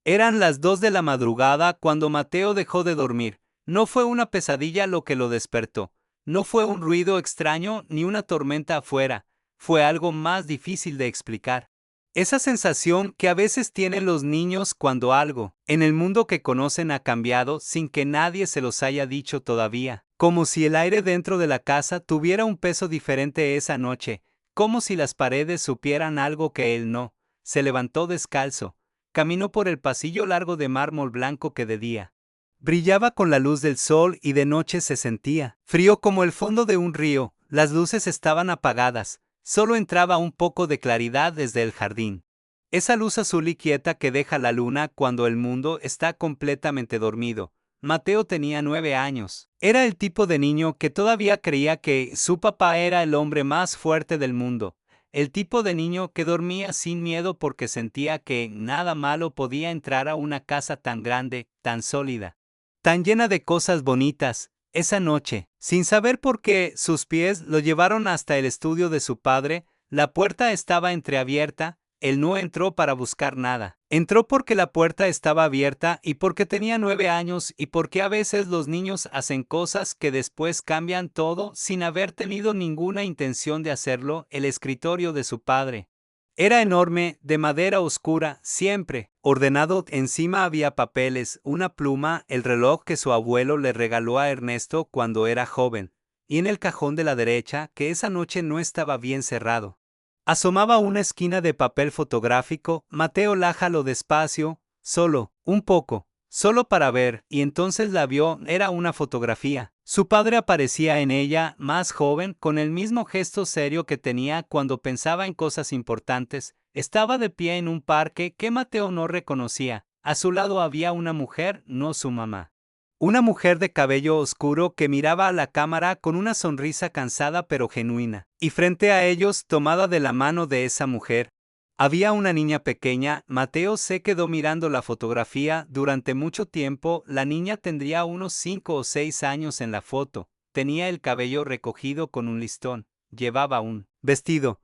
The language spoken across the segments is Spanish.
Eran las 2 de la madrugada cuando Mateo dejó de dormir. No fue una pesadilla lo que lo despertó. No fue un ruido extraño ni una tormenta afuera. Fue algo más difícil de explicar. Esa sensación que a veces tienen los niños cuando algo en el mundo que conocen ha cambiado sin que nadie se los haya dicho todavía. Como si el aire dentro de la casa tuviera un peso diferente esa noche. Como si las paredes supieran algo que él no. Se levantó descalzo. Caminó por el pasillo largo de mármol blanco que de día brillaba con la luz del sol y de noche se sentía frío como el fondo de un río. Las luces estaban apagadas, solo entraba un poco de claridad desde el jardín. Esa luz azul y quieta que deja la luna cuando el mundo está completamente dormido. Mateo tenía 9 años. Era el tipo de niño que todavía creía que su papá era el hombre más fuerte del mundo. El tipo de niño que dormía sin miedo porque sentía que nada malo podía entrar a una casa tan grande, tan sólida, tan llena de cosas bonitas. Esa noche, sin saber por qué, sus pies lo llevaron hasta el estudio de su padre. La puerta estaba entreabierta. Él no entró para buscar nada. Entró porque la puerta estaba abierta y porque tenía 9 años y porque a veces los niños hacen cosas que después cambian todo sin haber tenido ninguna intención de hacerlo. El escritorio de su padre era enorme, de madera oscura, siempre ordenado. Encima había papeles, una pluma, el reloj que su abuelo le regaló a Ernesto cuando era joven, y en el cajón de la derecha, que esa noche no estaba bien cerrado, asomaba una esquina de papel fotográfico. Mateo la jaló despacio, solo, un poco, solo para ver, y entonces la vio. Era una fotografía. Su padre aparecía en ella, más joven, con el mismo gesto serio que tenía cuando pensaba en cosas importantes. Estaba de pie en un parque que Mateo no reconocía. A su lado había una mujer, no su mamá. Una mujer de cabello oscuro que miraba a la cámara con una sonrisa cansada pero genuina. Y frente a ellos, tomada de la mano de esa mujer, había una niña pequeña. Mateo se quedó mirando la fotografía durante mucho tiempo. La niña tendría unos 5 o 6 años en la foto. Tenía el cabello recogido con un listón. Llevaba un vestido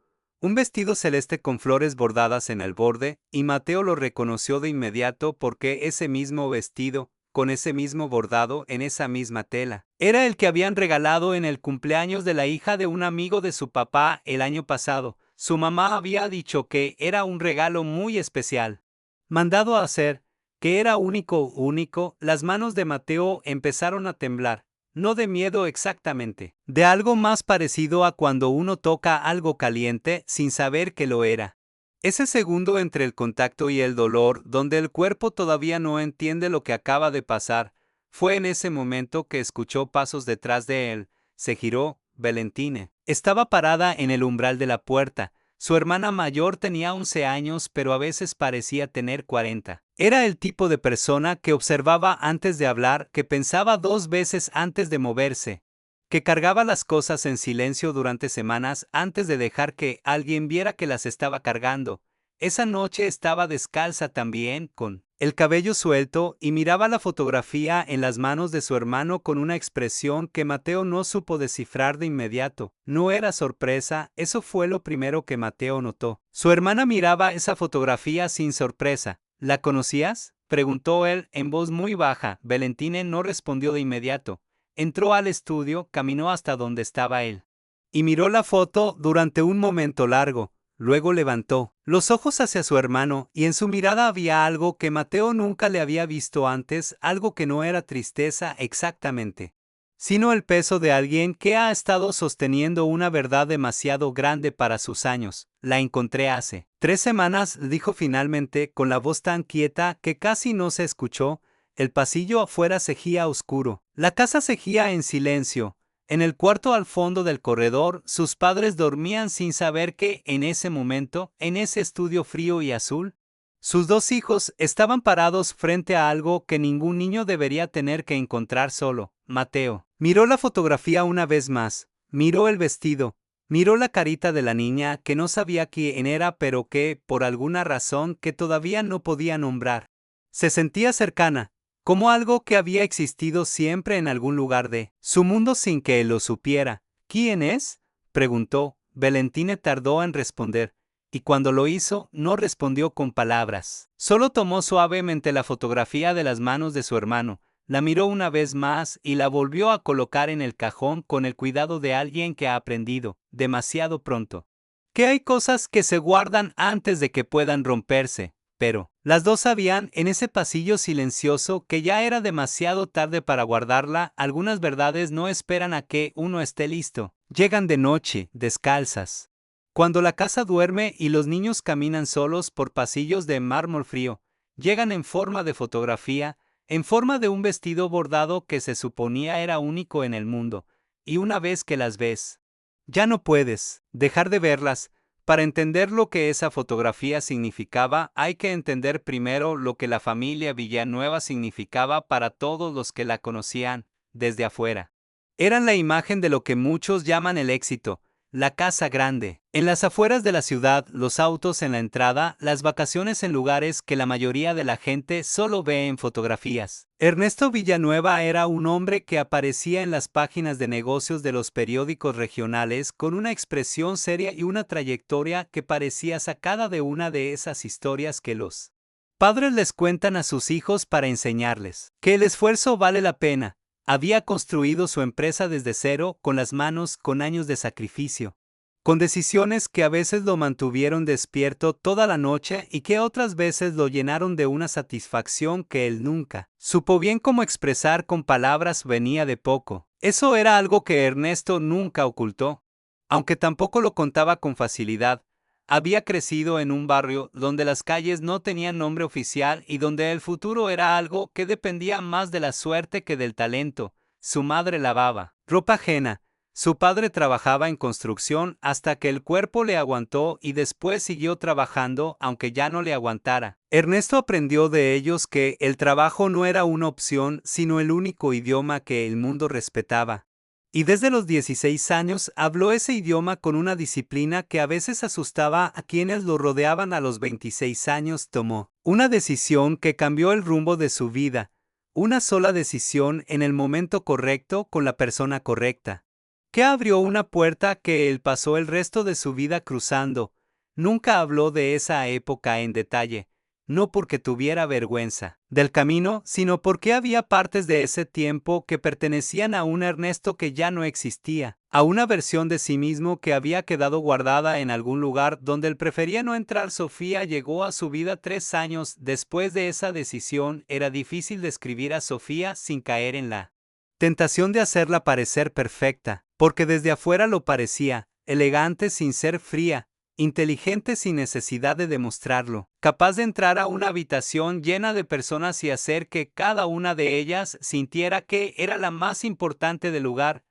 celeste con flores bordadas en el borde, y Mateo lo reconoció de inmediato porque ese mismo vestido, con ese mismo bordado en esa misma tela, era el que habían regalado en el cumpleaños de la hija de un amigo de su papá el año pasado. Su mamá había dicho que era un regalo muy especial, mandado a hacer, que era único. Las manos de Mateo empezaron a temblar, no de miedo exactamente, de algo más parecido a cuando uno toca algo caliente sin saber que lo era. Ese segundo entre el contacto y el dolor, donde el cuerpo todavía no entiende lo que acaba de pasar, fue en ese momento que escuchó pasos detrás de él. Se giró. Valentine estaba parada en el umbral de la puerta. Su hermana mayor tenía 11 años, pero a veces parecía tener 40. Era el tipo de persona que observaba antes de hablar, que pensaba 2 veces antes de moverse, que cargaba las cosas en silencio durante semanas antes de dejar que alguien viera que las estaba cargando. Esa noche estaba descalza también, con el cabello suelto, y miraba la fotografía en las manos de su hermano con una expresión que Mateo no supo descifrar de inmediato. No era sorpresa, eso fue lo primero que Mateo notó. Su hermana miraba esa fotografía sin sorpresa. ¿La conocías?, preguntó él en voz muy baja. Valentine no respondió de inmediato. Entró al estudio, caminó hasta donde estaba él, y miró la foto durante un momento largo. Luego levantó los ojos hacia su hermano, y en su mirada había algo que Mateo nunca le había visto antes, algo que no era tristeza exactamente, sino el peso de alguien que ha estado sosteniendo una verdad demasiado grande para sus años. La encontré hace 3 semanas, dijo finalmente, con la voz tan quieta que casi no se escuchó. El pasillo afuera seguía oscuro. La casa seguía en silencio. En el cuarto al fondo del corredor, sus padres dormían sin saber que, en ese momento, en ese estudio frío y azul, sus 2 hijos estaban parados frente a algo que ningún niño debería tener que encontrar solo. Mateo miró la fotografía una vez más, miró el vestido, miró la carita de la niña que no sabía quién era, pero que, por alguna razón que todavía no podía nombrar, se sentía cercana, como algo que había existido siempre en algún lugar de su mundo sin que él lo supiera. ¿Quién es?, preguntó. Valentine tardó en responder. y cuando lo hizo, no respondió con palabras. Solo tomó suavemente la fotografía de las manos de su hermano, la miró una vez más y la volvió a colocar en el cajón con el cuidado de alguien que ha aprendido, demasiado pronto, que hay cosas que se guardan antes de que puedan romperse, pero las dos sabían en ese pasillo silencioso que ya era demasiado tarde para guardarla. Algunas verdades no esperan a que uno esté listo. Llegan de noche, descalzas. Cuando la casa duerme y los niños caminan solos por pasillos de mármol frío, llegan en forma de fotografía, en forma de un vestido bordado que se suponía era único en el mundo, y una vez que las ves, ya no puedes dejar de verlas. Para entender lo que esa fotografía significaba, hay que entender primero lo que la familia Villanueva significaba para todos los que la conocían desde afuera. Eran la imagen de lo que muchos llaman el éxito, la casa grande. En las afueras de la ciudad, los autos en la entrada, las vacaciones en lugares que la mayoría de la gente solo ve en fotografías. Ernesto Villanueva era un hombre que aparecía en las páginas de negocios de los periódicos regionales con una expresión seria y una trayectoria que parecía sacada de una de esas historias que los padres les cuentan a sus hijos para enseñarles que el esfuerzo vale la pena. Había construido su empresa desde cero, con las manos, con años de sacrificio, con decisiones que a veces lo mantuvieron despierto toda la noche y que otras veces lo llenaron de una satisfacción que él nunca supo bien cómo expresar con palabras. Venía de poco. Eso era algo que Ernesto nunca ocultó, aunque tampoco lo contaba con facilidad. Había crecido en un barrio donde las calles no tenían nombre oficial y donde el futuro era algo que dependía más de la suerte que del talento. Su madre lavaba ropa ajena, su padre trabajaba en construcción hasta que el cuerpo le aguantó y después siguió trabajando aunque ya no le aguantara. Ernesto aprendió de ellos que el trabajo no era una opción, sino el único idioma que el mundo respetaba. Y desde los 16 años habló ese idioma con una disciplina que a veces asustaba a quienes lo rodeaban. A los 26 años tomó una decisión que cambió el rumbo de su vida, una sola decisión en el momento correcto con la persona correcta, que abrió una puerta que él pasó el resto de su vida cruzando. Nunca habló de esa época en detalle, no porque tuviera vergüenza del camino, sino porque había partes de ese tiempo que pertenecían a un Ernesto que ya no existía, a una versión de sí mismo que había quedado guardada en algún lugar donde él prefería no entrar. Sofía llegó a su vida 3 años después de esa decisión. Era difícil describir a Sofía sin caer en la tentación de hacerla parecer perfecta, porque desde afuera lo parecía, elegante sin ser fría, inteligente sin necesidad de demostrarlo, capaz de entrar a una habitación llena de personas y hacer que cada una de ellas sintiera que era la más importante del lugar.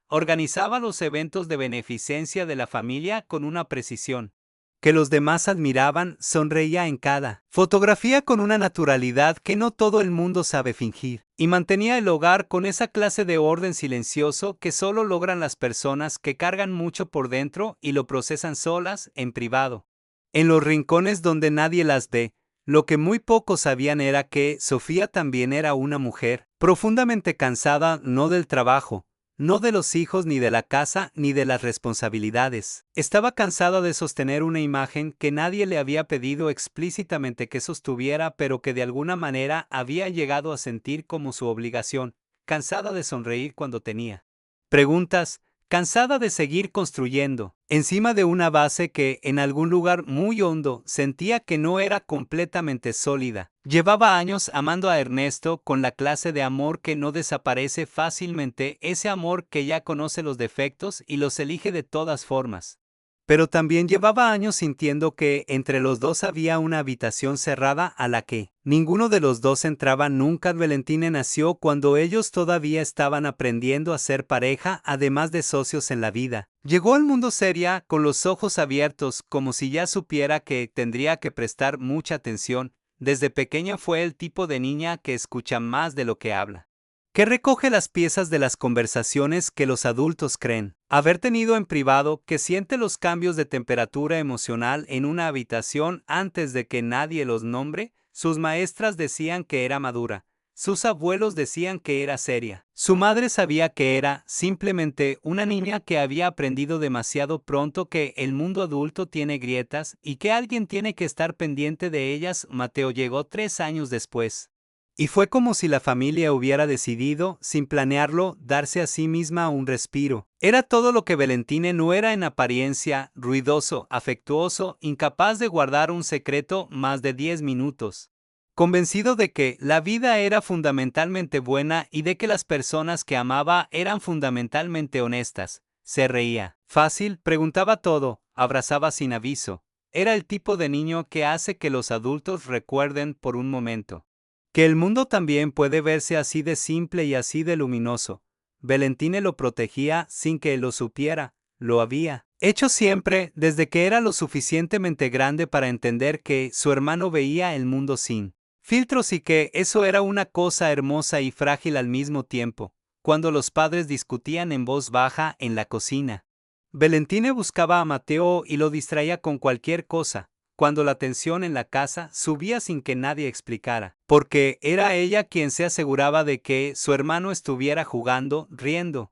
Organizaba los eventos de beneficencia de la familia con una precisión que los demás admiraban. Sonreía en cada fotografía con una naturalidad que no todo el mundo sabe fingir, y mantenía el hogar con esa clase de orden silencioso que solo logran las personas que cargan mucho por dentro y lo procesan solas, en privado, en los rincones donde nadie las ve. Lo que muy pocos sabían era que Sofía también era una mujer profundamente cansada, no del trabajo, no de los hijos, ni de la casa, ni de las responsabilidades. Estaba cansada de sostener una imagen que nadie le había pedido explícitamente que sostuviera, pero que de alguna manera había llegado a sentir como su obligación. Cansada de sonreír cuando tenía preguntas, cansada de seguir construyendo encima de una base que, en algún lugar muy hondo, sentía que no era completamente sólida. Llevaba años amando a Ernesto con la clase de amor que no desaparece fácilmente, ese amor que ya conoce los defectos y los elige de todas formas. Pero también llevaba años sintiendo que entre los dos había una habitación cerrada a la que ninguno de los dos entraba nunca. Valentina nació cuando ellos todavía estaban aprendiendo a ser pareja, además de socios en la vida. Llegó al mundo seria, con los ojos abiertos, como si ya supiera que tendría que prestar mucha atención. Desde pequeña fue el tipo de niña que escucha más de lo que habla, que recoge las piezas de las conversaciones que los adultos creen haber tenido en privado, que siente los cambios de temperatura emocional en una habitación antes de que nadie los nombre. Sus maestras decían que era madura. Sus abuelos decían que era seria. Su madre sabía que era, simplemente, una niña que había aprendido demasiado pronto que el mundo adulto tiene grietas y que alguien tiene que estar pendiente de ellas. Mateo llegó 3 años después. Y fue como si la familia hubiera decidido, sin planearlo, darse a sí misma un respiro. Era todo lo que Valentine no era en apariencia: ruidoso, afectuoso, incapaz de guardar un secreto más de 10 minutos. Convencido de que la vida era fundamentalmente buena y de que las personas que amaba eran fundamentalmente honestas. Se reía fácil, preguntaba todo, abrazaba sin aviso. Era el tipo de niño que hace que los adultos recuerden por un momento que el mundo también puede verse así de simple y así de luminoso. Valentine lo protegía sin que él lo supiera. Lo había hecho siempre, desde que era lo suficientemente grande para entender que su hermano veía el mundo sin filtros y que eso era una cosa hermosa y frágil al mismo tiempo. Cuando los padres discutían en voz baja en la cocina, Valentine buscaba a Mateo y lo distraía con cualquier cosa. Cuando la tensión en la casa subía sin que nadie explicara, porque era ella quien se aseguraba de que su hermano estuviera jugando, riendo.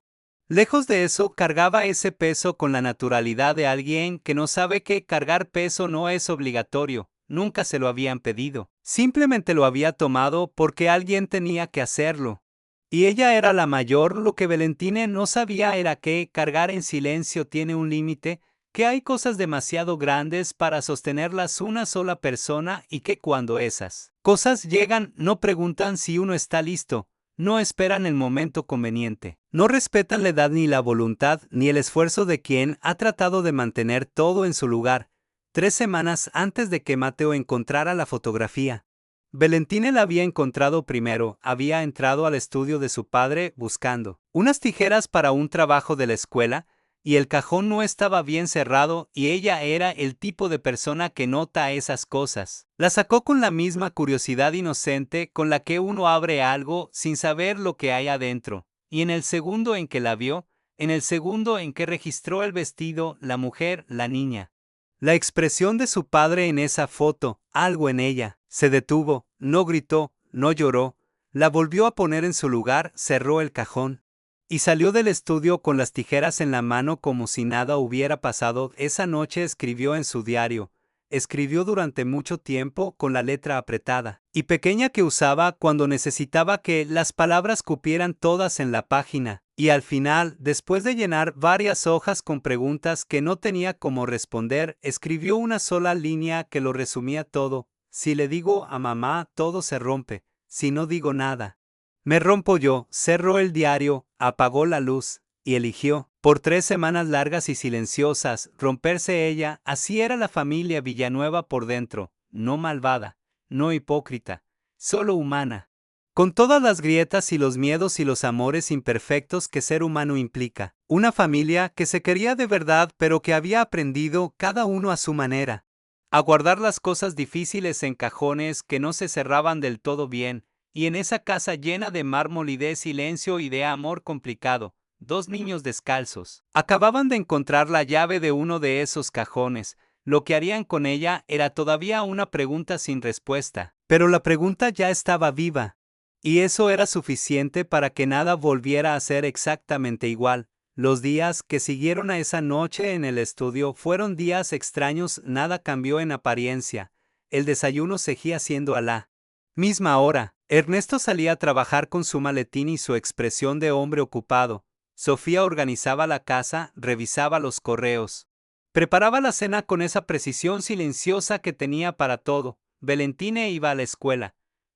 Lejos de eso, cargaba ese peso con la naturalidad de alguien que no sabe que cargar peso no es obligatorio. Nunca se lo habían pedido. Simplemente lo había tomado porque alguien tenía que hacerlo. Y ella era la mayor. Lo que Valentine no sabía era que cargar en silencio tiene un límite, que hay cosas demasiado grandes para sostenerlas una sola persona y que cuando esas cosas llegan no preguntan si uno está listo, no esperan el momento conveniente, no respetan la edad ni la voluntad ni el esfuerzo de quien ha tratado de mantener todo en su lugar. 3 semanas antes de que Mateo encontrara la fotografía, Valentine la había encontrado primero. Había entrado al estudio de su padre buscando unas tijeras para un trabajo de la escuela, y el cajón no estaba bien cerrado, y ella era el tipo de persona que nota esas cosas. La sacó con la misma curiosidad inocente con la que uno abre algo sin saber lo que hay adentro, y en el segundo en que la vio, en el segundo en que registró el vestido, la mujer, la niña, la expresión de su padre en esa foto, algo en ella, se detuvo, no gritó, no lloró, la volvió a poner en su lugar, cerró el cajón y salió del estudio con las tijeras en la mano como si nada hubiera pasado. Esa noche escribió en su diario. Escribió durante mucho tiempo con la letra apretada y pequeña que usaba cuando necesitaba que las palabras cupieran todas en la página. Y al final, después de llenar varias hojas con preguntas que no tenía cómo responder, escribió una sola línea que lo resumía todo. Si le digo a mamá, todo se rompe. Si no digo nada, me rompo yo. Cerró el diario, apagó la luz y eligió, por 3 semanas largas y silenciosas, romperse ella. Así era la familia Villanueva por dentro, no malvada, no hipócrita, solo humana, con todas las grietas y los miedos y los amores imperfectos que ser humano implica. Una familia que se quería de verdad, pero que había aprendido, cada uno a su manera, a guardar las cosas difíciles en cajones que no se cerraban del todo bien. Y en esa casa llena de mármol y de silencio y de amor complicado, 2 niños descalzos acababan de encontrar la llave de uno de esos cajones. Lo que harían con ella era todavía una pregunta sin respuesta, pero la pregunta ya estaba viva. Y eso era suficiente para que nada volviera a ser exactamente igual. Los días que siguieron a esa noche en el estudio fueron días extraños. Nada cambió en apariencia. El desayuno seguía siendo a la misma hora. Ernesto salía a trabajar con su maletín y su expresión de hombre ocupado. Sofía organizaba la casa, revisaba los correos, preparaba la cena con esa precisión silenciosa que tenía para todo. Valentine iba a la escuela.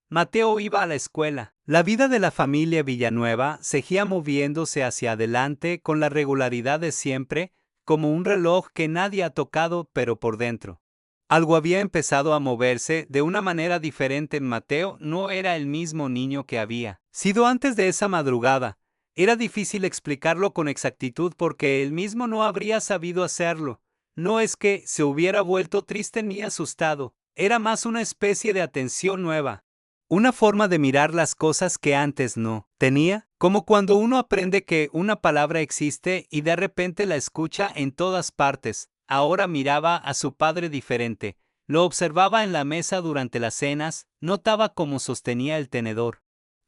Mateo iba a la escuela. La vida de la familia Villanueva seguía moviéndose hacia adelante con la regularidad de siempre, como un reloj que nadie ha tocado, pero por dentro algo había empezado a moverse de una manera diferente. Mateo no era el mismo niño que había sido antes de esa madrugada. Era difícil explicarlo con exactitud porque él mismo no habría sabido hacerlo. No es que se hubiera vuelto triste ni asustado, era más una especie de atención nueva. Una forma de mirar las cosas que antes no tenía, como cuando uno aprende que una palabra existe y de repente la escucha en todas partes. Ahora miraba a su padre diferente, lo observaba en la mesa durante las cenas, notaba cómo sostenía el tenedor,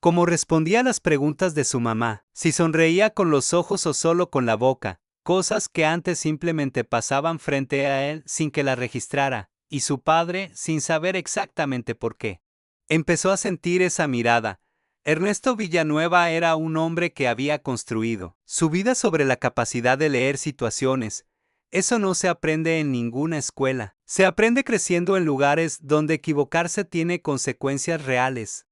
cómo respondía a las preguntas de su mamá, si sonreía con los ojos o solo con la boca, cosas que antes simplemente pasaban frente a él sin que las registrara, y su padre sin saber exactamente por qué. Empezó a sentir esa mirada. Ernesto Villanueva era un hombre que había construido su vida sobre la capacidad de leer situaciones. Eso no se aprende en ninguna escuela. Se aprende creciendo en lugares donde equivocarse tiene consecuencias reales,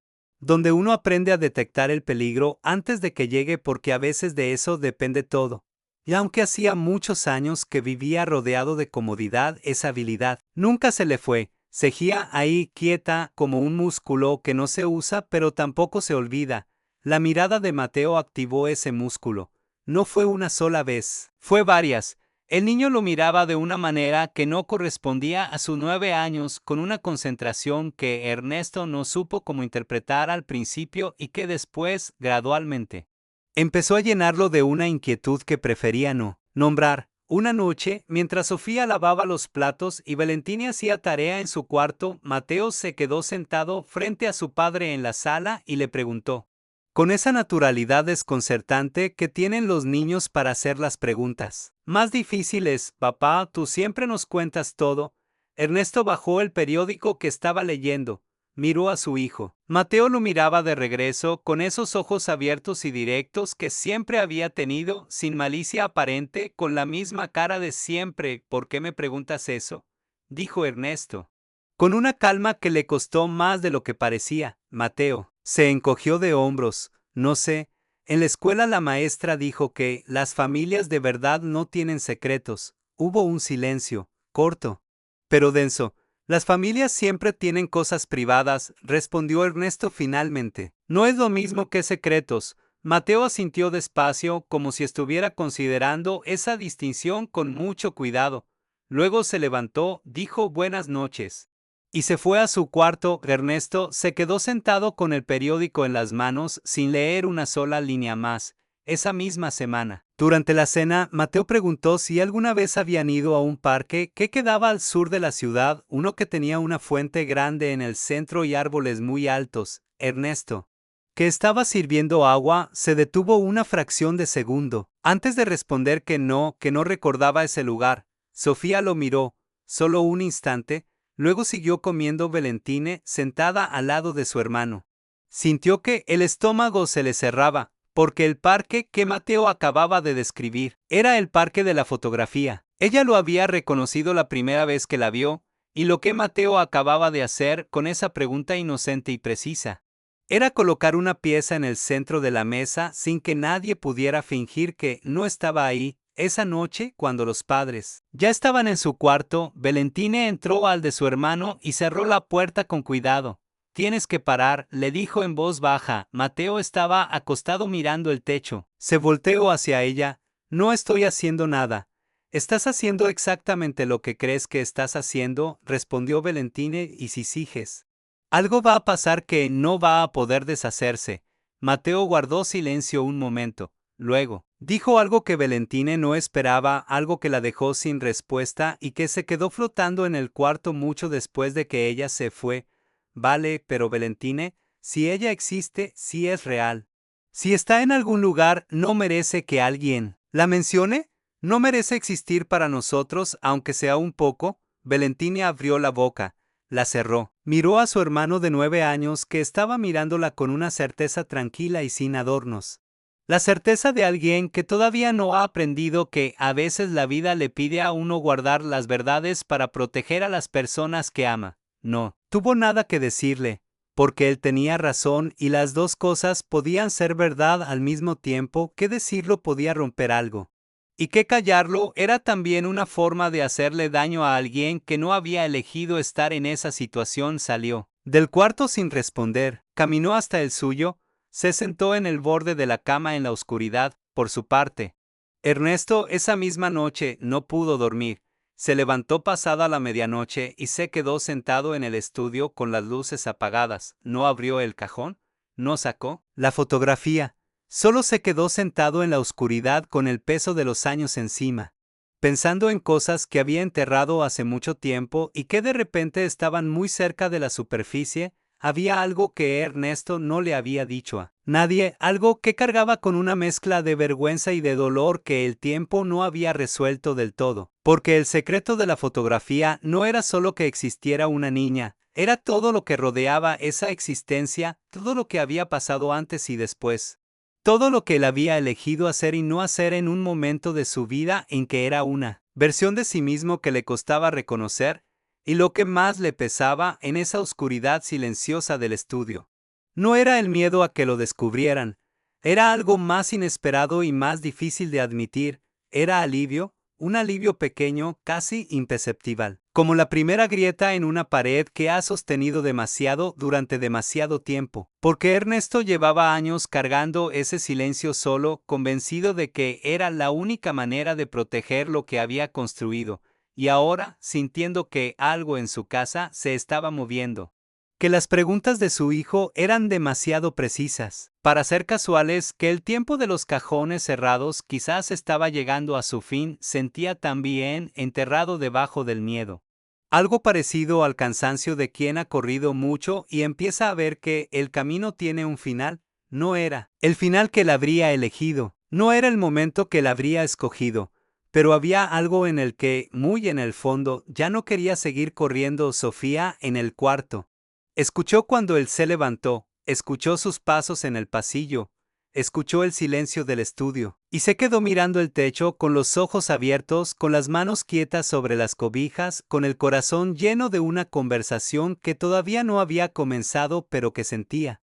donde uno aprende a detectar el peligro antes de que llegue, porque a veces de eso depende todo. Y aunque hacía muchos años que vivía rodeado de comodidad, esa habilidad nunca se le fue. Seguía ahí quieta como un músculo que no se usa pero tampoco se olvida. La mirada de Mateo activó ese músculo. No fue una sola vez, fue varias. El niño lo miraba de una manera que no correspondía a sus 9 años, con una concentración que Ernesto no supo cómo interpretar al principio y que después, gradualmente, empezó a llenarlo de una inquietud que prefería no nombrar. Una noche, mientras Sofía lavaba los platos y Valentina hacía tarea en su cuarto, Mateo se quedó sentado frente a su padre en la sala y le preguntó, con esa naturalidad desconcertante que tienen los niños para hacer las preguntas más difíciles: papá, tú siempre nos cuentas todo. Ernesto bajó el periódico que estaba leyendo. Miró a su hijo. Mateo lo miraba de regreso con esos ojos abiertos y directos que siempre había tenido, sin malicia aparente, con la misma cara de siempre. ¿Por qué me preguntas eso?, dijo Ernesto, con una calma que le costó más de lo que parecía. Mateo se encogió de hombros. No sé, en la escuela la maestra dijo que las familias de verdad no tienen secretos. Hubo un silencio, corto, pero denso. Las familias siempre tienen cosas privadas, respondió Ernesto finalmente. No es lo mismo que secretos. Mateo asintió despacio, como si estuviera considerando esa distinción con mucho cuidado. Luego se levantó, dijo buenas noches y se fue a su cuarto. Ernesto se quedó sentado con el periódico en las manos, sin leer una sola línea más. Esa misma semana, durante la cena, Mateo preguntó si alguna vez habían ido a un parque que quedaba al sur de la ciudad, uno que tenía una fuente grande en el centro y árboles muy altos. Ernesto, que estaba sirviendo agua, se detuvo una fracción de segundo, antes de responder que no recordaba ese lugar. Sofía lo miró, solo un instante. Luego siguió comiendo. Valentine, sentada al lado de su hermano, sintió que el estómago se le cerraba, porque el parque que Mateo acababa de describir era el parque de la fotografía. Ella lo había reconocido la primera vez que la vio, y lo que Mateo acababa de hacer con esa pregunta inocente y precisa era colocar una pieza en el centro de la mesa sin que nadie pudiera fingir que no estaba ahí. Esa noche, cuando los padres ya estaban en su cuarto, Valentine entró al de su hermano y cerró la puerta con cuidado. Tienes que parar, le dijo en voz baja. Mateo estaba acostado mirando el techo. Se volteó hacia ella. No estoy haciendo nada. Estás haciendo exactamente lo que crees que estás haciendo, respondió Valentine, y si sigues, algo va a pasar que no va a poder deshacerse. Mateo guardó silencio un momento. Luego, dijo algo que Valentine no esperaba, algo que la dejó sin respuesta y que se quedó flotando en el cuarto mucho después de que ella se fue. Vale, pero Valentine, si ella existe, si es real. Si está en algún lugar, ¿no merece que alguien la mencione? ¿No merece existir para nosotros, aunque sea un poco? Valentine abrió la boca, la cerró. Miró a su hermano de 9 años, que estaba mirándola con una certeza tranquila y sin adornos. La certeza de alguien que todavía no ha aprendido que a veces la vida le pide a uno guardar las verdades para proteger a las personas que ama. No tuvo nada que decirle, porque él tenía razón y las dos cosas podían ser verdad al mismo tiempo. Que decirlo podía romper algo, y que callarlo era también una forma de hacerle daño a alguien que no había elegido estar en esa situación. Salió del cuarto sin responder, caminó hasta el suyo, se sentó en el borde de la cama en la oscuridad. Por su parte, Ernesto esa misma noche no pudo dormir. Se levantó pasada la medianoche y se quedó sentado en el estudio con las luces apagadas. No abrió el cajón, no sacó la fotografía. Solo se quedó sentado en la oscuridad con el peso de los años encima, pensando en cosas que había enterrado hace mucho tiempo y que de repente estaban muy cerca de la superficie. Había algo que Ernesto no le había dicho a nadie, algo que cargaba con una mezcla de vergüenza y de dolor que el tiempo no había resuelto del todo. Porque el secreto de la fotografía no era solo que existiera una niña, era todo lo que rodeaba esa existencia, todo lo que había pasado antes y después. Todo lo que él había elegido hacer y no hacer en un momento de su vida en que era una versión de sí mismo que le costaba reconocer, y lo que más le pesaba en esa oscuridad silenciosa del estudio. No era el miedo a que lo descubrieran, era algo más inesperado y más difícil de admitir, era alivio, un alivio pequeño, casi imperceptible, como la primera grieta en una pared que ha sostenido demasiado durante demasiado tiempo, porque Ernesto llevaba años cargando ese silencio solo, convencido de que era la única manera de proteger lo que había construido, y ahora, sintiendo que algo en su casa se estaba moviendo, que las preguntas de su hijo eran demasiado precisas para ser casuales, que el tiempo de los cajones cerrados quizás estaba llegando a su fin, sentía también enterrado debajo del miedo. Algo parecido al cansancio de quien ha corrido mucho y empieza a ver que el camino tiene un final. No era el final que él habría elegido, no era el momento que él habría escogido, pero había algo en el que, muy en el fondo, ya no quería seguir corriendo. Sofía en el cuarto. Escuchó cuando él se levantó, escuchó sus pasos en el pasillo, escuchó el silencio del estudio, y se quedó mirando el techo con los ojos abiertos, con las manos quietas sobre las cobijas, con el corazón lleno de una conversación que todavía no había comenzado pero que sentía,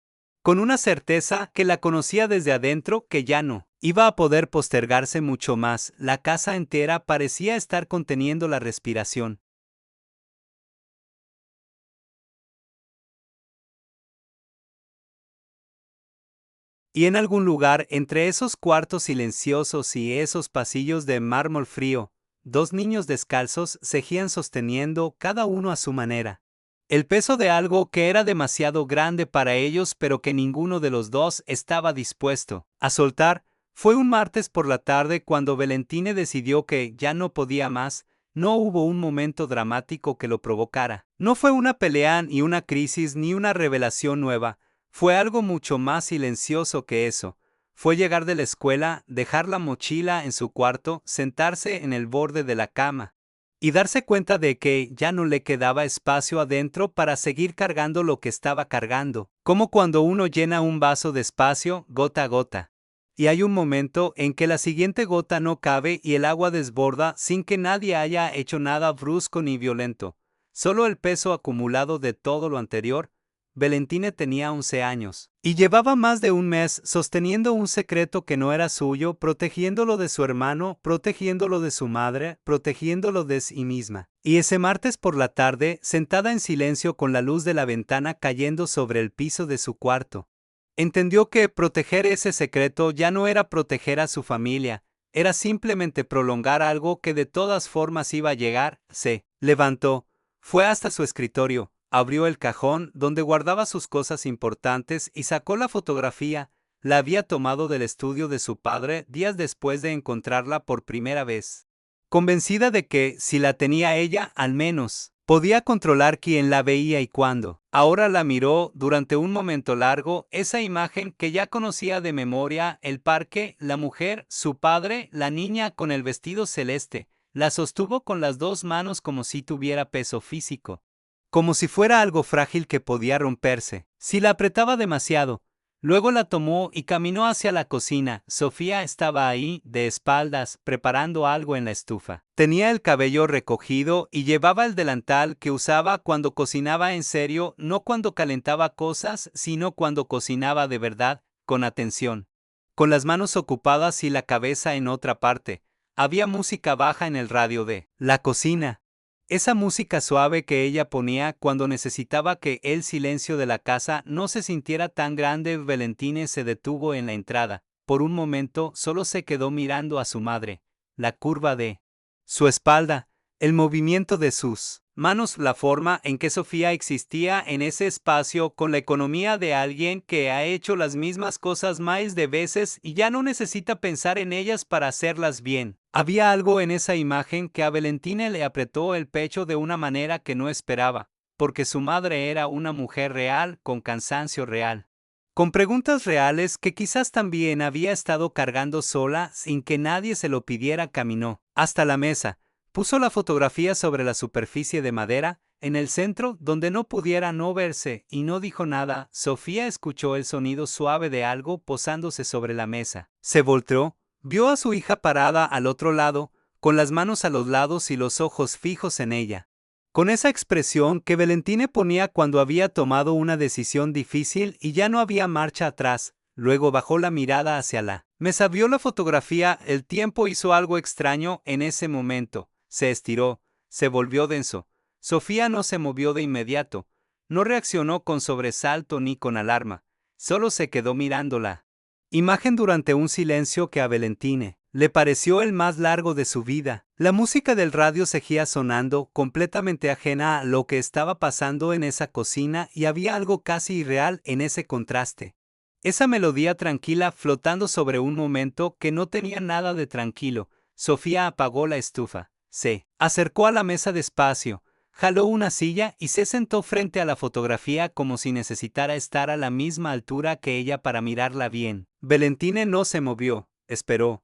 con una certeza que la conocía desde adentro, que ya no iba a poder postergarse mucho más. La casa entera parecía estar conteniendo la respiración. Y en algún lugar entre esos cuartos silenciosos y esos pasillos de mármol frío, dos niños descalzos seguían sosteniendo, cada uno a su manera, el peso de algo que era demasiado grande para ellos pero que ninguno de los dos estaba dispuesto a soltar. Fue un martes por la tarde cuando Valentine decidió que ya no podía más. No hubo un momento dramático que lo provocara. No fue una pelea ni una crisis ni una revelación nueva. Fue algo mucho más silencioso que eso. Fue llegar de la escuela, dejar la mochila en su cuarto, sentarse en el borde de la cama y darse cuenta de que ya no le quedaba espacio adentro para seguir cargando lo que estaba cargando, como cuando uno llena un vaso despacio, gota a gota. Y hay un momento en que la siguiente gota no cabe y el agua desborda sin que nadie haya hecho nada brusco ni violento, solo el peso acumulado de todo lo anterior. Valentine tenía 11 años, y llevaba más de un mes sosteniendo un secreto que no era suyo, protegiéndolo de su hermano, protegiéndolo de su madre, protegiéndolo de sí misma. Y ese martes por la tarde, sentada en silencio con la luz de la ventana cayendo sobre el piso de su cuarto, entendió que proteger ese secreto ya no era proteger a su familia, era simplemente prolongar algo que de todas formas iba a llegar. Se levantó, fue hasta su escritorio, abrió el cajón donde guardaba sus cosas importantes y sacó la fotografía. La había tomado del estudio de su padre días después de encontrarla por primera vez, convencida de que, si la tenía ella, al menos podía controlar quién la veía y cuándo. Ahora la miró durante un momento largo, esa imagen que ya conocía de memoria, el parque, la mujer, su padre, la niña con el vestido celeste. La sostuvo con las dos manos como si tuviera peso físico, como si fuera algo frágil que podía romperse si la apretaba demasiado. Luego la tomó y caminó hacia la cocina. Sofía estaba ahí, de espaldas, preparando algo en la estufa. Tenía el cabello recogido y llevaba el delantal que usaba cuando cocinaba en serio, no cuando calentaba cosas, sino cuando cocinaba de verdad, con atención, con las manos ocupadas y la cabeza en otra parte. Había música baja en el radio de la cocina. Esa música suave que ella ponía cuando necesitaba que el silencio de la casa no se sintiera tan grande. Valentine se detuvo en la entrada. Por un momento solo se quedó mirando a su madre, la curva de su espalda, el movimiento de sus manos, la forma en que Sofía existía en ese espacio con la economía de alguien que ha hecho las mismas cosas miles de veces y ya no necesita pensar en ellas para hacerlas bien. Había algo en esa imagen que a Valentine le apretó el pecho de una manera que no esperaba. porque su madre era una mujer real con cansancio real, con preguntas reales que quizás también había estado cargando sola sin que nadie se lo pidiera. Caminó hasta la mesa, puso la fotografía sobre la superficie de madera, en el centro donde no pudiera no verse, y no dijo nada. Sofía escuchó el sonido suave de algo posándose sobre la mesa. Se volteó, vio a su hija parada al otro lado, con las manos a los lados y los ojos fijos en ella, con esa expresión que Valentine ponía cuando había tomado una decisión difícil y ya no había marcha atrás. Luego bajó la mirada hacia la mesa, vio la fotografía. El tiempo hizo algo extraño en ese momento. Se estiró, se volvió denso. Sofía no se movió de inmediato, no reaccionó con sobresalto ni con alarma, solo se quedó mirando la imagen durante un silencio que a Valentine le pareció el más largo de su vida. La música del radio seguía sonando, completamente ajena a lo que estaba pasando en esa cocina, y había algo casi irreal en ese contraste. Esa melodía tranquila flotando sobre un momento que no tenía nada de tranquilo. Sofía apagó la estufa, se acercó a la mesa despacio, jaló una silla y se sentó frente a la fotografía como si necesitara estar a la misma altura que ella para mirarla bien. Valentine no se movió, esperó.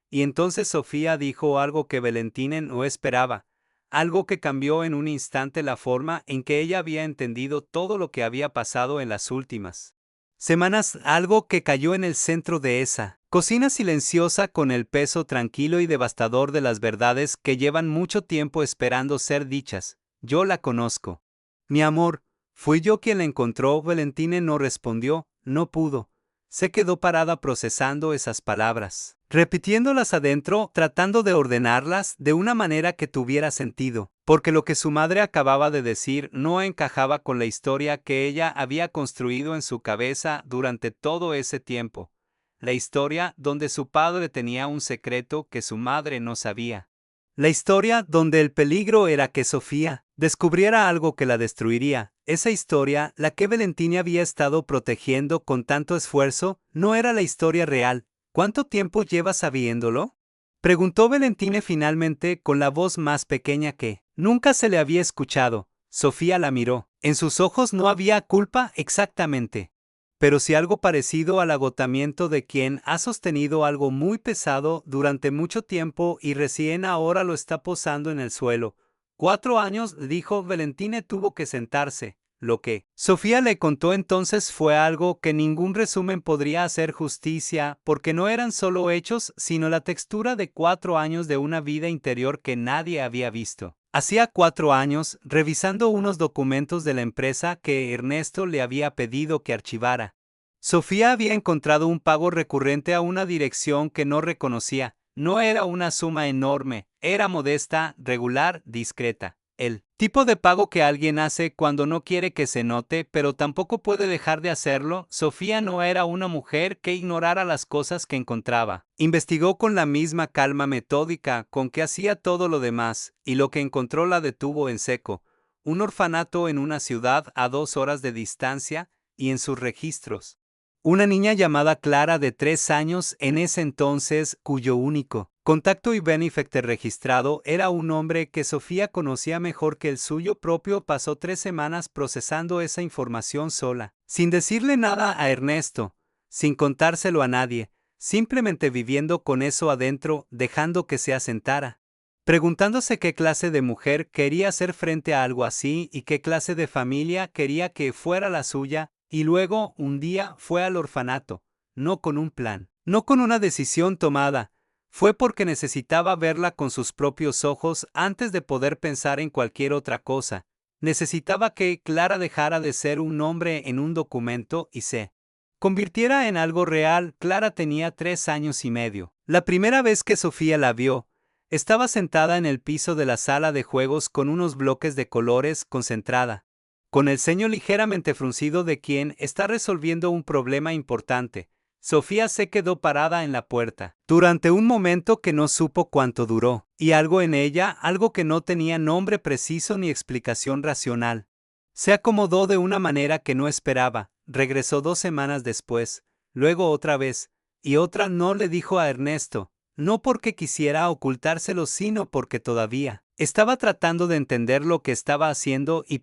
Y entonces Sofía dijo algo que Valentine no esperaba, algo que cambió en un instante la forma en que ella había entendido todo lo que había pasado en las últimas semanas, algo que cayó en el centro de esa cocina silenciosa con el peso tranquilo y devastador de las verdades que llevan mucho tiempo esperando ser dichas. Yo la conozco. Mi amor, fui yo quien la encontró. Valentine no respondió, no pudo. Se quedó parada procesando esas palabras, repitiéndolas adentro, tratando de ordenarlas de una manera que tuviera sentido, porque lo que su madre acababa de decir no encajaba con la historia que ella había construido en su cabeza durante todo ese tiempo. La historia donde su padre tenía un secreto que su madre no sabía. La historia donde el peligro era que Sofía descubriera algo que la destruiría. Esa historia, la que Valentine había estado protegiendo con tanto esfuerzo, no era la historia real. ¿Cuánto tiempo llevas sabiéndolo?, preguntó Valentine finalmente con la voz más pequeña que nunca se le había escuchado. Sofía la miró. En sus ojos no había culpa exactamente, pero sí algo parecido al agotamiento de quien ha sostenido algo muy pesado durante mucho tiempo y recién ahora lo está posando en el suelo. 4 años, dijo Valentine. Tuvo que sentarse. Lo que Sofía le contó entonces fue algo que ningún resumen podría hacer justicia, porque no eran solo hechos, sino la textura de 4 años de una vida interior que nadie había visto. Hacía 4 años, revisando unos documentos de la empresa que Ernesto le había pedido que archivara, Sofía había encontrado un pago recurrente a una dirección que no reconocía. No era una suma enorme, era modesta, regular, discreta. El tipo de pago que alguien hace cuando no quiere que se note, pero tampoco puede dejar de hacerlo. Sofía no era una mujer que ignorara las cosas que encontraba. Investigó con la misma calma metódica con que hacía todo lo demás, y lo que encontró la detuvo en seco. Un orfanato en una ciudad a 2 horas de distancia, y en sus registros una niña llamada Clara de 3 años en ese entonces, cuyo único contacto y benefactor registrado era un hombre que Sofía conocía mejor que el suyo propio. Pasó 3 semanas procesando esa información sola, sin decirle nada a Ernesto, sin contárselo a nadie, simplemente viviendo con eso adentro, dejando que se asentara, preguntándose qué clase de mujer quería ser frente a algo así y qué clase de familia quería que fuera la suya. Y luego, un día, fue al orfanato, no con un plan, no con una decisión tomada. Fue porque necesitaba verla con sus propios ojos antes de poder pensar en cualquier otra cosa. Necesitaba que Clara dejara de ser un nombre en un documento y se convirtiera en algo real. Clara tenía 3 años y medio. La primera vez que Sofía la vio, estaba sentada en el piso de la sala de juegos con unos bloques de colores, concentrada, con el ceño ligeramente fruncido de quien está resolviendo un problema importante. Sofía se quedó parada en la puerta durante un momento que no supo cuánto duró, y algo en ella, algo que no tenía nombre preciso ni explicación racional, se acomodó de una manera que no esperaba. Regresó 2 semanas después, luego otra vez, y otra. No le dijo a Ernesto, no porque quisiera ocultárselo, sino porque todavía estaba tratando de entender lo que estaba haciendo y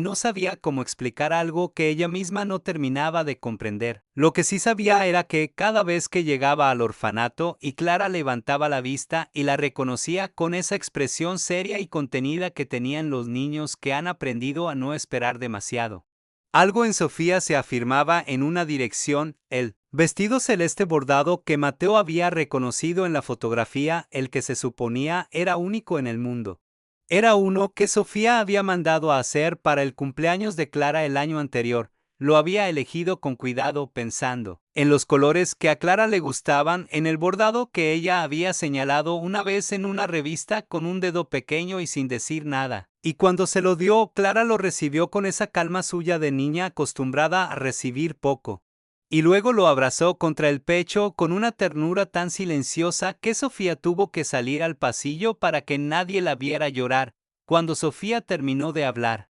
no sabía cómo explicar algo que ella misma no terminaba de comprender. Lo que sí sabía era que cada vez que llegaba al orfanato y Clara levantaba la vista y la reconocía con esa expresión seria y contenida que tenían los niños que han aprendido a no esperar demasiado. Algo en Sofía se afirmaba en una dirección, el vestido celeste bordado que Mateo había reconocido en la fotografía, el que se suponía era único en el mundo. Era uno que Sofía había mandado a hacer para el cumpleaños de Clara el año anterior. Lo había elegido con cuidado pensando en los colores que a Clara le gustaban, en el bordado que ella había señalado una vez en una revista con un dedo pequeño y sin decir nada. Y cuando se lo dio, Clara lo recibió con esa calma suya de niña acostumbrada a recibir poco. Y luego lo abrazó contra el pecho con una ternura tan silenciosa que Sofía tuvo que salir al pasillo para que nadie la viera llorar. Cuando Sofía terminó de hablar,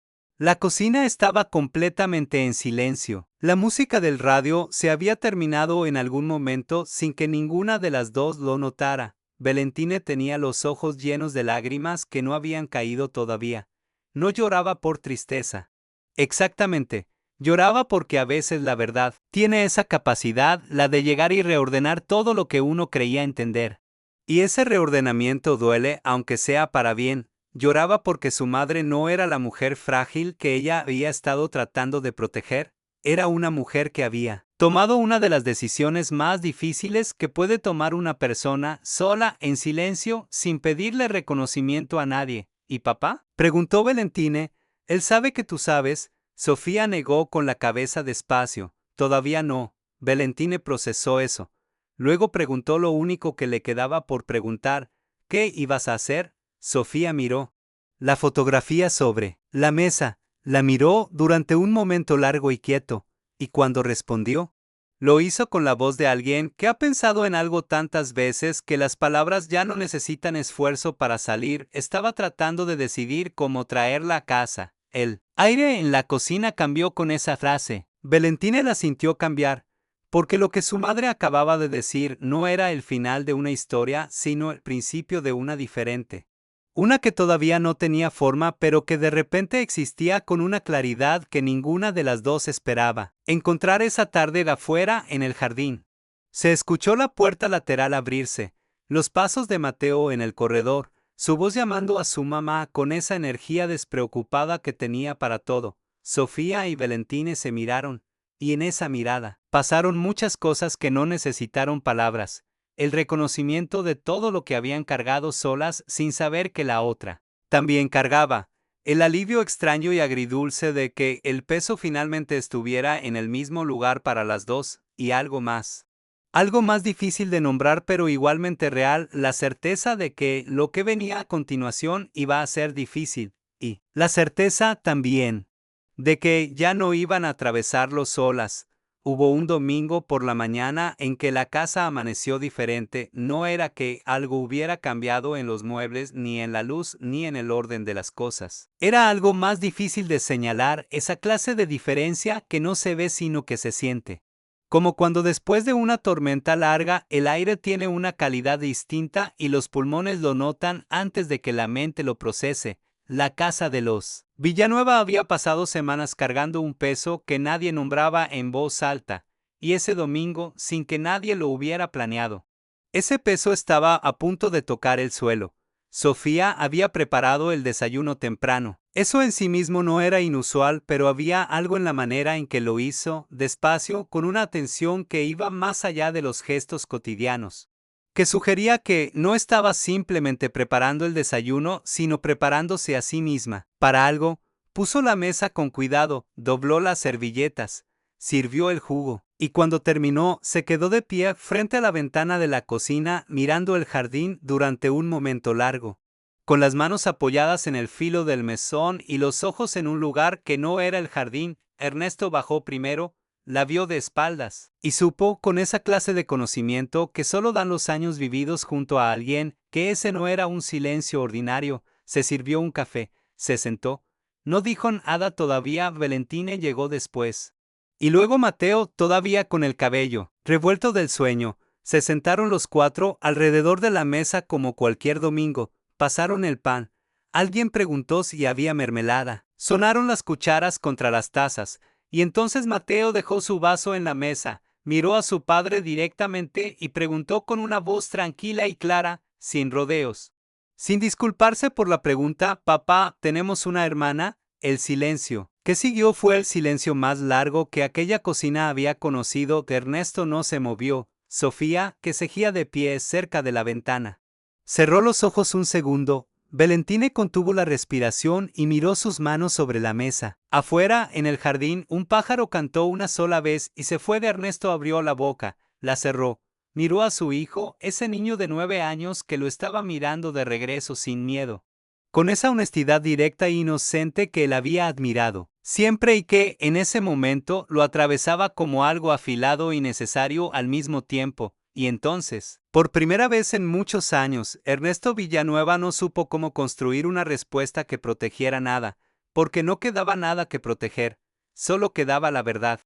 la cocina estaba completamente en silencio. La música del radio se había terminado en algún momento sin que ninguna de las dos lo notara. Valentine tenía los ojos llenos de lágrimas que no habían caído todavía. No lloraba por tristeza. Exactamente. Lloraba porque a veces la verdad tiene esa capacidad, la de llegar y reordenar todo lo que uno creía entender. Y ese reordenamiento duele, aunque sea para bien. Lloraba porque su madre no era la mujer frágil que ella había estado tratando de proteger. Era una mujer que había tomado una de las decisiones más difíciles que puede tomar una persona, sola, en silencio, sin pedirle reconocimiento a nadie. ¿Y papá?, preguntó Valentine. Él sabe que tú sabes. Sofía negó con la cabeza despacio. Todavía no. Valentine procesó eso. Luego preguntó lo único que le quedaba por preguntar. ¿Qué ibas a hacer? Sofía miró la fotografía sobre la mesa. La miró durante un momento largo y quieto, y cuando respondió, lo hizo con la voz de alguien que ha pensado en algo tantas veces que las palabras ya no necesitan esfuerzo para salir. Estaba tratando de decidir cómo traerla a casa. El aire en la cocina cambió con esa frase. Valentine la sintió cambiar, porque lo que su madre acababa de decir no era el final de una historia, sino el principio de una diferente. Una que todavía no tenía forma, pero que de repente existía con una claridad que ninguna de las dos esperaba encontrar esa tarde de afuera en el jardín. Se escuchó la puerta lateral abrirse, los pasos de Mateo en el corredor, su voz llamando a su mamá con esa energía despreocupada que tenía para todo. Sofía y Valentine se miraron, y en esa mirada pasaron muchas cosas que no necesitaron palabras. El reconocimiento de todo lo que habían cargado solas sin saber que la otra también cargaba, el alivio extraño y agridulce de que el peso finalmente estuviera en el mismo lugar para las dos, y algo más. Algo más difícil de nombrar pero igualmente real, la certeza de que lo que venía a continuación iba a ser difícil, y la certeza también de que ya no iban a atravesarlo solas. Hubo un domingo por la mañana en que la casa amaneció diferente. No era que algo hubiera cambiado en los muebles, ni en la luz, ni en el orden de las cosas. Era algo más difícil de señalar, esa clase de diferencia que no se ve sino que se siente. Como cuando después de una tormenta larga el aire tiene una calidad distinta y los pulmones lo notan antes de que la mente lo procese. La casa de los Villanueva había pasado semanas cargando un peso que nadie nombraba en voz alta, y ese domingo, sin que nadie lo hubiera planeado, ese peso estaba a punto de tocar el suelo. Sofía había preparado el desayuno temprano. Eso en sí mismo no era inusual, pero había algo en la manera en que lo hizo, despacio, con una atención que iba más allá de los gestos cotidianos, que sugería que no estaba simplemente preparando el desayuno, sino preparándose a sí misma para algo. Puso la mesa con cuidado, dobló las servilletas, sirvió el jugo, y cuando terminó, se quedó de pie frente a la ventana de la cocina mirando el jardín durante un momento largo, con las manos apoyadas en el filo del mesón y los ojos en un lugar que no era el jardín. Ernesto bajó primero, la vio de espaldas, y supo, con esa clase de conocimiento que solo dan los años vividos junto a alguien, que ese no era un silencio ordinario. Se sirvió un café, se sentó. No dijo nada todavía. Valentine llegó después. Y luego Mateo, todavía con el cabello revuelto del sueño, Se sentaron los cuatro alrededor de la mesa como cualquier domingo, pasaron el pan. Alguien preguntó si había mermelada. Sonaron las cucharas contra las tazas, y entonces Mateo dejó su vaso en la mesa, miró a su padre directamente y preguntó con una voz tranquila y clara, sin rodeos. Sin disculparse por la pregunta, papá, ¿tenemos una hermana? El silencio que siguió fue el silencio más largo que aquella cocina había conocido. Ernesto no se movió. Sofía, que seguía de pie cerca de la ventana, cerró los ojos un segundo. Valentine contuvo la respiración y miró sus manos sobre la mesa. Afuera, en el jardín, un pájaro cantó una sola vez y se fue. Ernesto abrió la boca, la cerró. Miró a su hijo, ese niño de 9 años que lo estaba mirando de regreso sin miedo, con esa honestidad directa e inocente que él había admirado siempre y que, en ese momento, lo atravesaba como algo afilado y necesario al mismo tiempo. Y entonces, por primera vez en muchos años, Ernesto Villanueva no supo cómo construir una respuesta que protegiera nada, porque no quedaba nada que proteger, solo quedaba la verdad.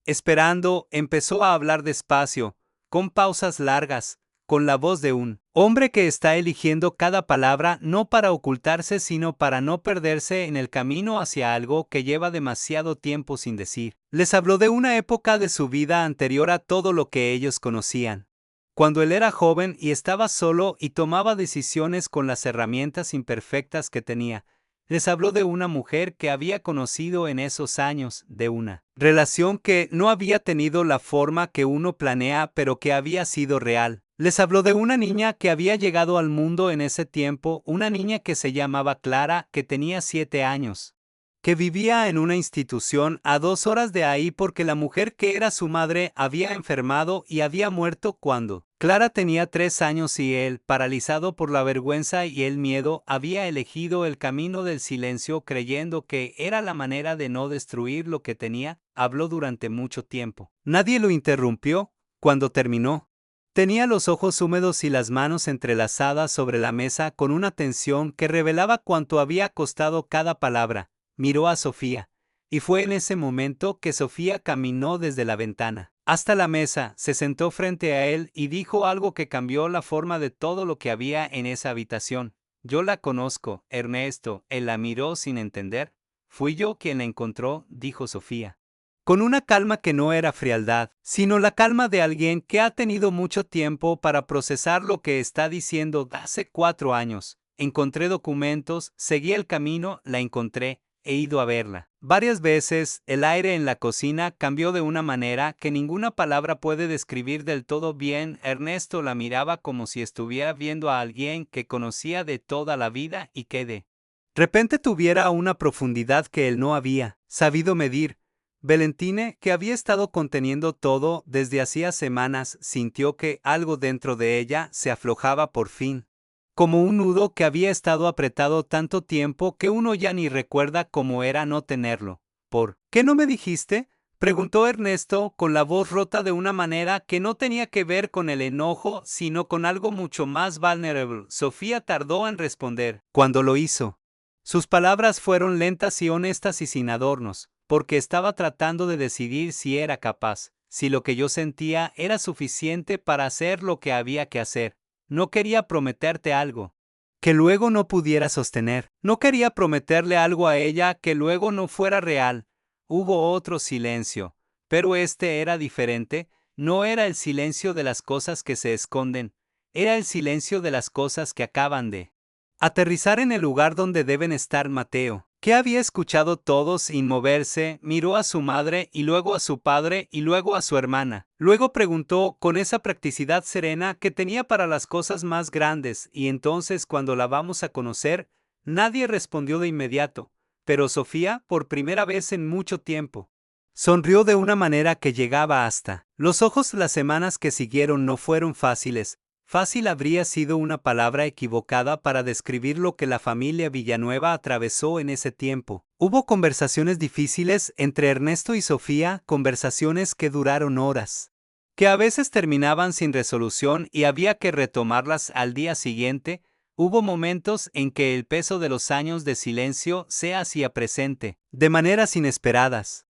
Esperando, empezó a hablar despacio, con pausas largas, con la voz de un hombre que está eligiendo cada palabra no para ocultarse sino para no perderse en el camino hacia algo que lleva demasiado tiempo sin decir. Les habló de una época de su vida anterior a todo lo que ellos conocían. Cuando él era joven y estaba solo y tomaba decisiones con las herramientas imperfectas que tenía. Les habló de una mujer que había conocido en esos años, de una relación que no había tenido la forma que uno planea pero que había sido real. Les habló de una niña que había llegado al mundo en ese tiempo, una niña que se llamaba Clara, que tenía 7 años, que vivía en una institución a 2 horas de ahí porque la mujer que era su madre había enfermado y había muerto cuando Clara tenía 3 años y él, paralizado por la vergüenza y el miedo, había elegido el camino del silencio creyendo que era la manera de no destruir lo que tenía. Habló durante mucho tiempo. Nadie lo interrumpió. Cuando terminó, tenía los ojos húmedos y las manos entrelazadas sobre la mesa con una tensión que revelaba cuánto había costado cada palabra. Miró a Sofía, y fue en ese momento que Sofía caminó desde la ventana hasta la mesa, se sentó frente a él y dijo algo que cambió la forma de todo lo que había en esa habitación. Yo la conozco, Ernesto. Él la miró sin entender. Fui yo quien la encontró, dijo Sofía, con una calma que no era frialdad, sino la calma de alguien que ha tenido mucho tiempo para procesar lo que está diciendo. Hace 4 años. Encontré documentos, seguí el camino, la encontré. He ido a verla varias veces. El aire en la cocina cambió de una manera que ninguna palabra puede describir del todo bien. Ernesto la miraba como si estuviera viendo a alguien que conocía de toda la vida y que de repente tuviera una profundidad que él no había sabido medir. Valentine, que había estado conteniendo todo desde hacía semanas, sintió que algo dentro de ella se aflojaba por fin, como un nudo que había estado apretado tanto tiempo que uno ya ni recuerda cómo era no tenerlo. ¿Por qué no me dijiste?, preguntó Ernesto con la voz rota de una manera que no tenía que ver con el enojo, sino con algo mucho más vulnerable. Sofía tardó en responder. Cuando lo hizo, sus palabras fueron lentas y honestas y sin adornos, porque estaba tratando de decidir si era capaz, si lo que yo sentía era suficiente para hacer lo que había que hacer. No quería prometerte algo que luego no pudiera sostener. No quería prometerle algo a ella que luego no fuera real. Hubo otro silencio, pero este era diferente. No era el silencio de las cosas que se esconden, era el silencio de las cosas que acaban de aterrizar en el lugar donde deben estar. Mateo, que había escuchado todo sin moverse, miró a su madre y luego a su padre y luego a su hermana. Luego preguntó con esa practicidad serena que tenía para las cosas más grandes: ¿y entonces cuándo la vamos a conocer? Nadie respondió de inmediato, pero Sofía, por primera vez en mucho tiempo, sonrió de una manera que llegaba hasta los ojos. Las semanas que siguieron no fueron fáciles. Fácil habría sido una palabra equivocada para describir lo que la familia Villanueva atravesó en ese tiempo. Hubo conversaciones difíciles entre Ernesto y Sofía, conversaciones que duraron horas, que a veces terminaban sin resolución y había que retomarlas al día siguiente. Hubo momentos en que el peso de los años de silencio se hacía presente, de maneras inesperadas.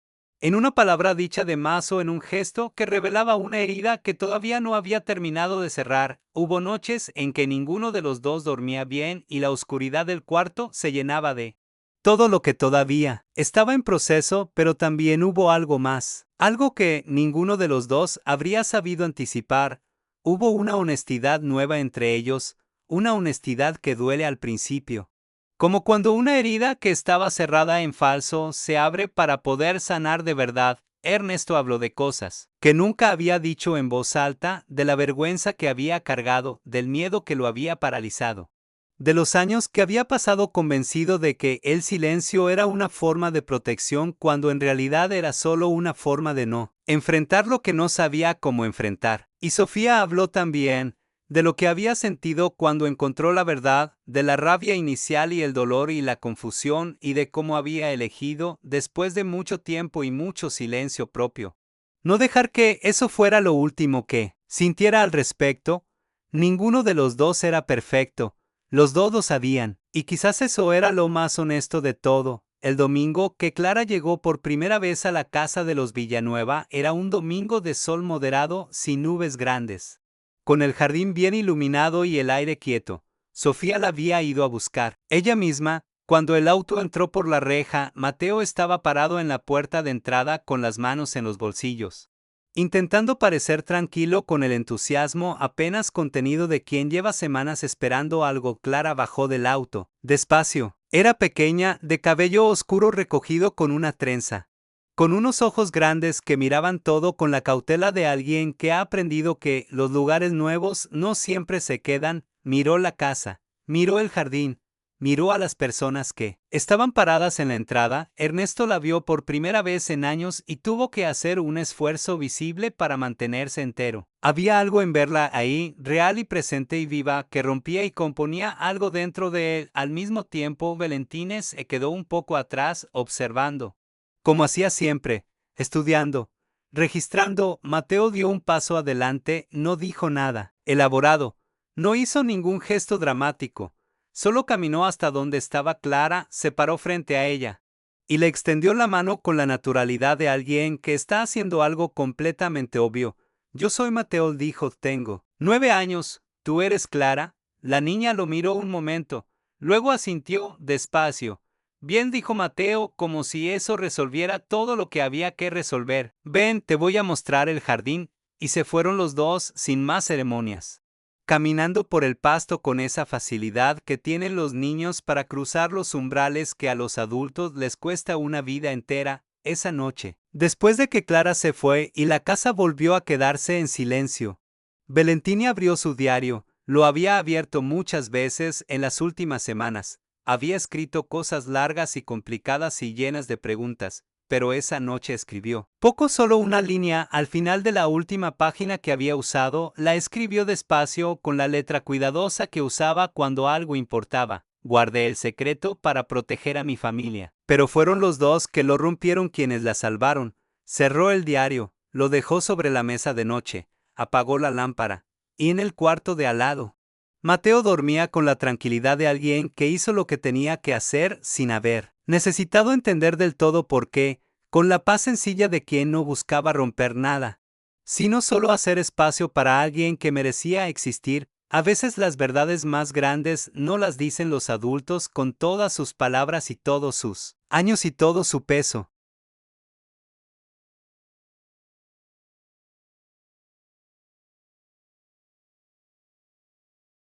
en una palabra dicha de más o en un gesto que revelaba una herida que todavía no había terminado de cerrar. Hubo noches en que ninguno de los dos dormía bien y la oscuridad del cuarto se llenaba de todo lo que todavía estaba en proceso, pero también hubo algo más, algo que ninguno de los dos habría sabido anticipar. Hubo una honestidad nueva entre ellos, una honestidad que duele al principio. Como cuando una herida que estaba cerrada en falso se abre para poder sanar de verdad. Ernesto habló de cosas que nunca había dicho en voz alta, de la vergüenza que había cargado, del miedo que lo había paralizado, de los años que había pasado convencido de que el silencio era una forma de protección cuando en realidad era solo una forma de no enfrentar lo que no sabía cómo enfrentar. Y Sofía habló también de lo que había sentido cuando encontró la verdad, de la rabia inicial y el dolor y la confusión, y de cómo había elegido, después de mucho tiempo y mucho silencio propio, no dejar que eso fuera lo último que sintiera al respecto. Ninguno de los dos era perfecto, los dos lo sabían, y quizás eso era lo más honesto de todo. El domingo que Clara llegó por primera vez a la casa de los Villanueva era un domingo de sol moderado sin nubes grandes, con el jardín bien iluminado y el aire quieto. Sofía la había ido a buscar ella misma. Cuando el auto entró por la reja, Mateo estaba parado en la puerta de entrada con las manos en los bolsillos, intentando parecer tranquilo con el entusiasmo apenas contenido de quien lleva semanas esperando algo. Clara bajó del auto, despacio. Era pequeña, de cabello oscuro recogido con una trenza, con unos ojos grandes que miraban todo con la cautela de alguien que ha aprendido que los lugares nuevos no siempre se quedan. Miró la casa, miró el jardín, miró a las personas que estaban paradas en la entrada. Ernesto la vio por primera vez en años y tuvo que hacer un esfuerzo visible para mantenerse entero. Había algo en verla ahí, real y presente y viva, que rompía y componía algo dentro de él. Al mismo tiempo, Valentina se quedó un poco atrás, observando, como hacía siempre, estudiando, registrando. Mateo dio un paso adelante, no dijo nada elaborado, no hizo ningún gesto dramático. Solo caminó hasta donde estaba Clara, se paró frente a ella y le extendió la mano con la naturalidad de alguien que está haciendo algo completamente obvio. Yo soy Mateo, dijo. Tengo 9 años. ¿Tú eres Clara? La niña lo miró un momento, luego asintió despacio. Bien, dijo Mateo, como si eso resolviera todo lo que había que resolver. Ven, te voy a mostrar el jardín. Y se fueron los dos sin más ceremonias, caminando por el pasto con esa facilidad que tienen los niños para cruzar los umbrales que a los adultos les cuesta una vida entera. Esa noche, después de que Clara se fue y la casa volvió a quedarse en silencio, Valentina abrió su diario. Lo había abierto muchas veces en las últimas semanas. Había escrito cosas largas y complicadas y llenas de preguntas, pero esa noche escribió poco, solo una línea al final de la última página que había usado. La escribió despacio, con la letra cuidadosa que usaba cuando algo importaba. Guardé el secreto para proteger a mi familia. Pero fueron los dos que lo rompieron quienes la salvaron. Cerró el diario, lo dejó sobre la mesa de noche, apagó la lámpara, y en el cuarto de al lado, Mateo dormía con la tranquilidad de alguien que hizo lo que tenía que hacer sin haber necesitado entender del todo por qué, con la paz sencilla de quien no buscaba romper nada, sino solo hacer espacio para alguien que merecía existir. A veces las verdades más grandes no las dicen los adultos con todas sus palabras y todos sus años y todo su peso.